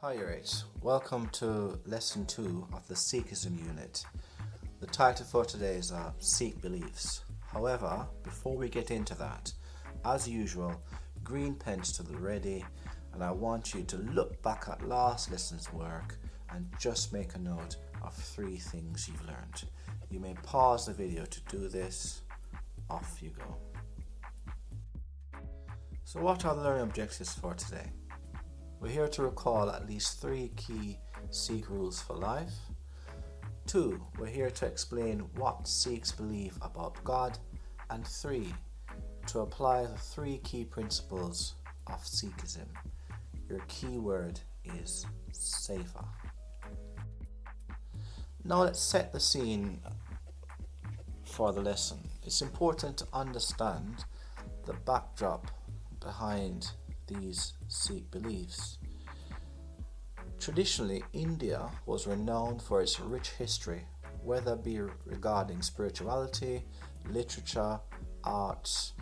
Hi Rates, welcome to lesson 2 of the Sikhism unit. The title for today is Sikh Beliefs. However, before we get into that, as usual, green pens to the ready, and I want you to look back at last lesson's work and just make a note of 3 things you've learned. You may pause the video to do this. Off you go. So what are the learning objectives for today? We're here to recall at least 3 key Sikh rules for life. 2, we're here to explain what Sikhs believe about God. And 3, to apply the 3 key principles of Sikhism. Your key word is safer. Now let's set the scene for the lesson. It's important to understand the backdrop behind these Sikh beliefs. Traditionally, India was renowned for its rich history, whether it be regarding spirituality, literature, arts,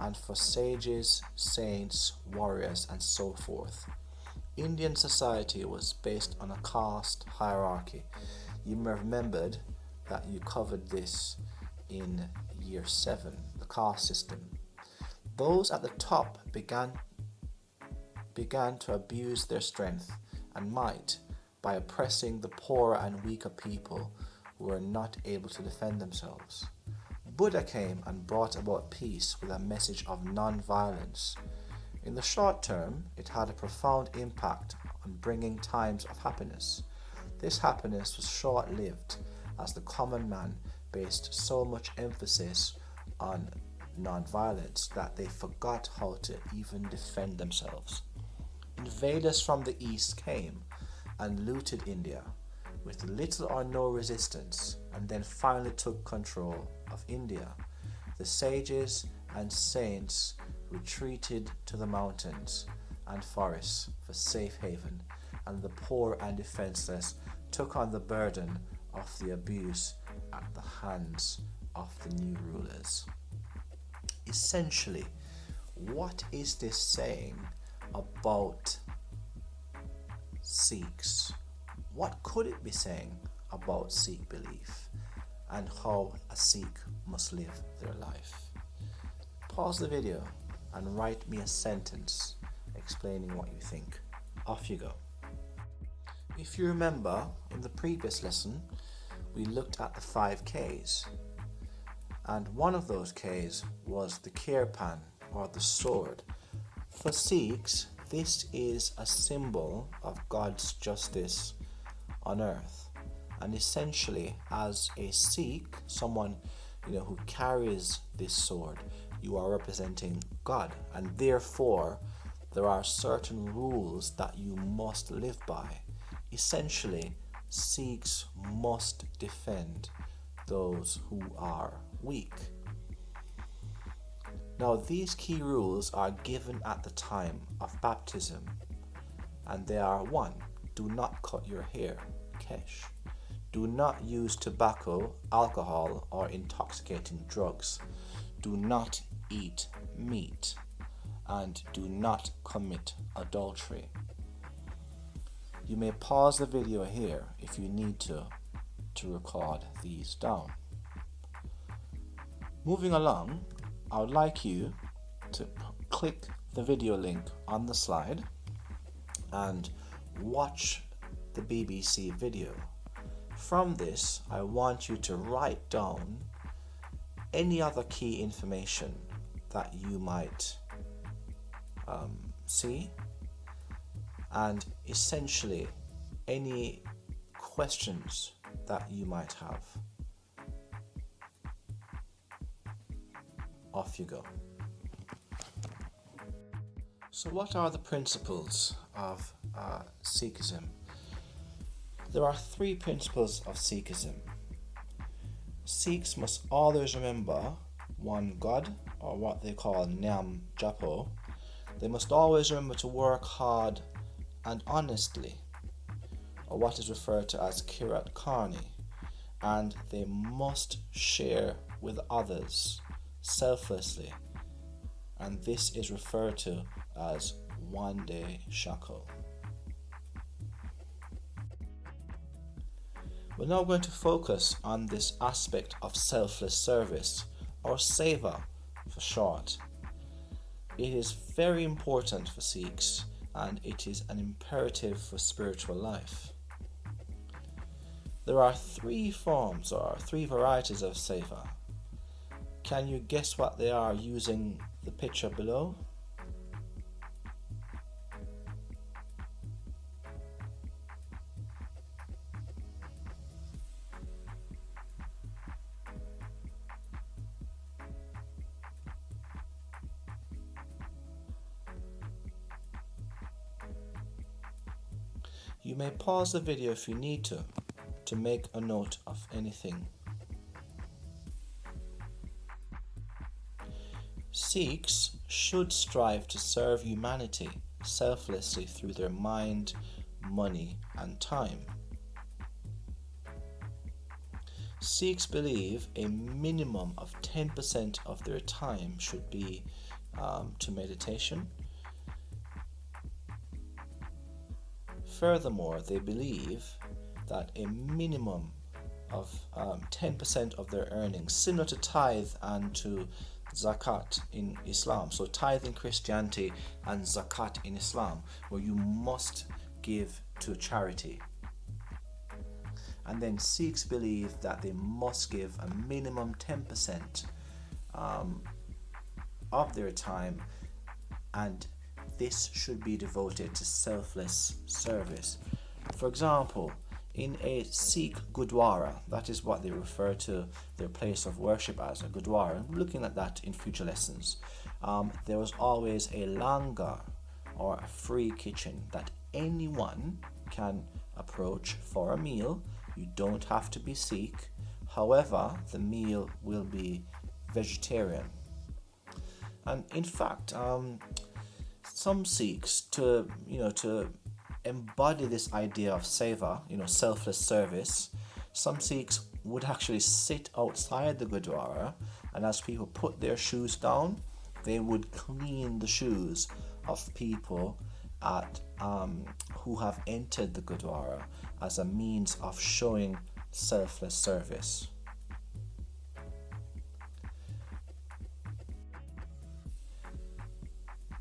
and for sages, saints, warriors, and so forth. Indian society was based on a caste hierarchy. You may have remembered that you covered this in year 7, the caste system. Those at the top began to abuse their strength and might by oppressing the poorer and weaker people who were not able to defend themselves. Buddha came and brought about peace with a message of non-violence. In the short term, it had a profound impact on bringing times of happiness. This happiness was short-lived as the common man based so much emphasis on non-violence that they forgot how to even defend themselves. Invaders from the east came and looted India with little or no resistance and then finally took control of India. The sages and saints retreated to the mountains and forests for safe haven, and the poor and defenseless took on the burden of the abuse at the hands of the new rulers. Essentially, what is this saying about Sikhs? What could it be saying about Sikh belief and how a Sikh must live their life? Pause the video and write me a sentence explaining what you think. Off you go. If you remember, in the previous lesson, we looked at the 5 Ks, and one of those Ks was the kirpan, or the sword. For Sikhs, this is a symbol of God's justice on earth. And essentially, as a Sikh, someone who carries this sword, you are representing God. And therefore, there are certain rules that you must live by. Essentially, Sikhs must defend those who are weak. Now, these key rules are given at the time of baptism, and they are: 1. Do not cut your hair, kesh. Do not use tobacco, alcohol, or intoxicating drugs. Do not eat meat, and do not commit adultery. You may pause the video here if you need to record these down. Moving along, I would like you to click the video link on the slide and watch the BBC video. From this, I want you to write down any other key information that you might see, and essentially any questions that you might have. Off you go. So what are the principles of Sikhism? There are 3 principles of Sikhism. Sikhs must always remember one God, or what they call Nam Japo. They must always remember to work hard and honestly, or what is referred to as Kirat Karni, and they must share with others selflessly, and this is referred to as one day Shako. We're now going to focus on this aspect of selfless service, or seva for short. It is very important for Sikhs, and it is an imperative for spiritual life. There are three forms or three varieties of seva. Can you guess what they are using the picture below? You may pause the video if you need to make a note of anything. Sikhs should strive to serve humanity selflessly through their mind, money, and time. Sikhs believe a minimum of 10% of their time should be to meditation. Furthermore, they believe that a minimum of 10% of their earnings, similar to tithe and to zakat in Islam, so tithe in Christianity and zakat in Islam, where you must give to charity. And then Sikhs believe that they must give a minimum 10% of their time, and this should be devoted to selfless service. For example, in a Sikh Gurdwara, that is what they refer to their place of worship as, a Gurdwara. I'm looking at that in future lessons. There was always a langar, or a free kitchen, that anyone can approach for a meal. You don't have to be Sikh. However, the meal will be vegetarian. And in fact, some Sikhs, to embody this idea of seva, selfless service, some Sikhs would actually sit outside the Gurdwara, and as people put their shoes down, they would clean the shoes of people who have entered the Gurdwara as a means of showing selfless service.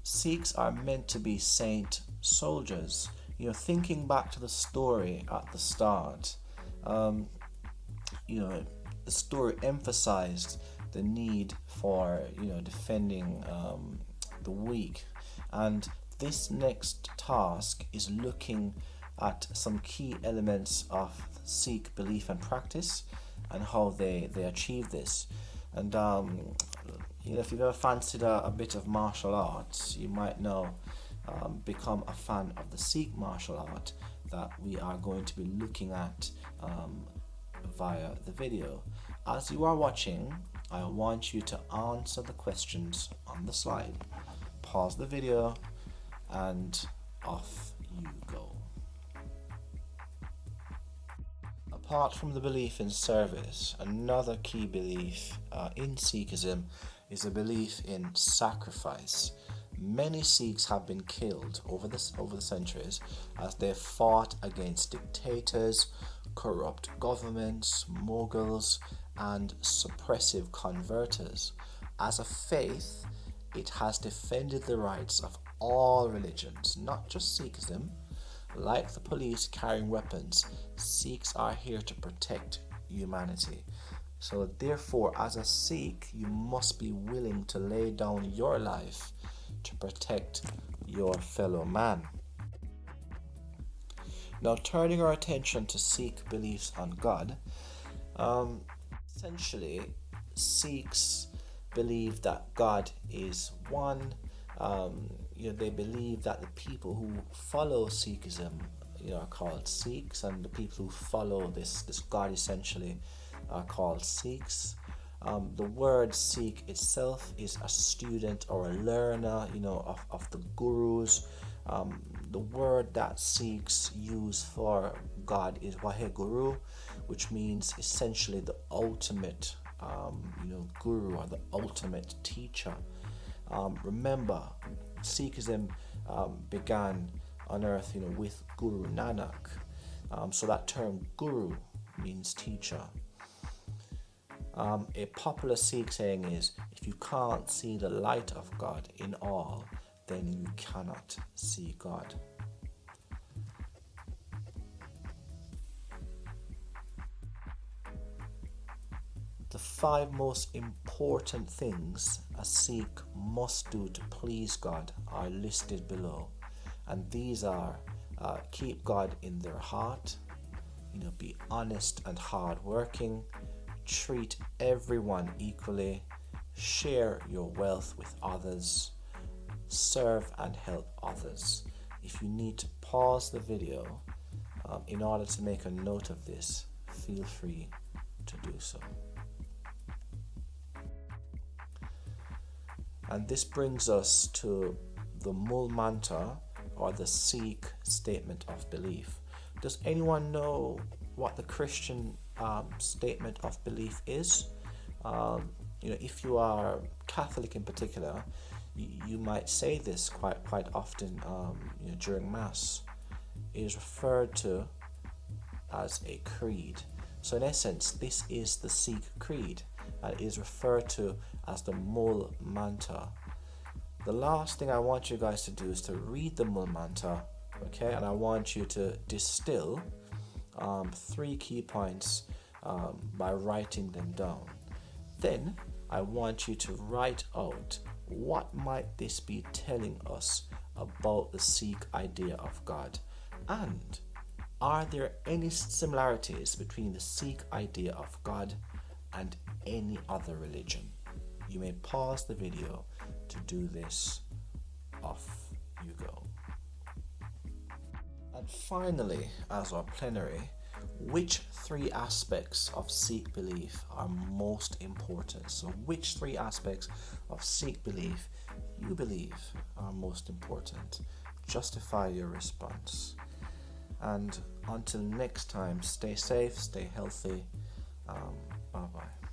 Sikhs are meant to be saint soldiers. Thinking back to the story at the start, the story emphasized the need for defending the weak, and this next task is looking at some key elements of Sikh belief and practice and how they achieve this. And if you've ever fancied a bit of martial arts, you might now become a fan of the Sikh martial art that we are going to be looking at via the video. As you are watching, I want you to answer the questions on the slide. Pause the video and off you go. Apart from the belief in service, another key belief in Sikhism is a belief in sacrifice. Many Sikhs have been killed over the centuries as they fought against dictators, corrupt governments, Mughals, and suppressive converters. As a faith, it has defended the rights of all religions, not just Sikhism. Like the police carrying weapons, Sikhs are here to protect humanity. So therefore, as a Sikh, you must be willing to lay down your life to protect your fellow man. Now, turning our attention to Sikh beliefs on God, essentially, Sikhs believe that God is one. They believe that the people who follow Sikhism, are called Sikhs, and the people who follow this God essentially are called Sikhs. The word Sikh itself is a student or a learner, of the gurus. The word that Sikhs use for God is Waheguru, which means essentially the ultimate, guru, or the ultimate teacher. Remember, Sikhism began on earth, with Guru Nanak. So that term guru means teacher. A popular Sikh saying is, if you can't see the light of God in all, then you cannot see God. The 5 most important things a Sikh must do to please God are listed below, and these are keep God in their heart, be honest and hardworking, treat everyone equally, share your wealth with others, serve and help others. If you need to pause the video in order to make a note of this, feel free to do so. And this brings us to the Mul Mantra, or the Sikh statement of belief. Does anyone know what the Christian statement of belief is? If you are Catholic in particular, you might say this quite often during Mass. It is referred to as a creed. So in essence, this is the Sikh creed, and it is referred to as the Mul Mantra. The last thing I want you guys to do is to read the Mul Mantra, okay? And I want you to distill 3 key points by writing them down. Then I want you to write out what might this be telling us about the Sikh idea of God, and are there any similarities between the Sikh idea of God and any other religion? You may pause the video to do this. Off you go. And finally, as our plenary, which 3 aspects of Sikh belief are most important? So which 3 aspects of Sikh belief you believe are most important? Justify your response. And until next time, stay safe, stay healthy. Bye-bye.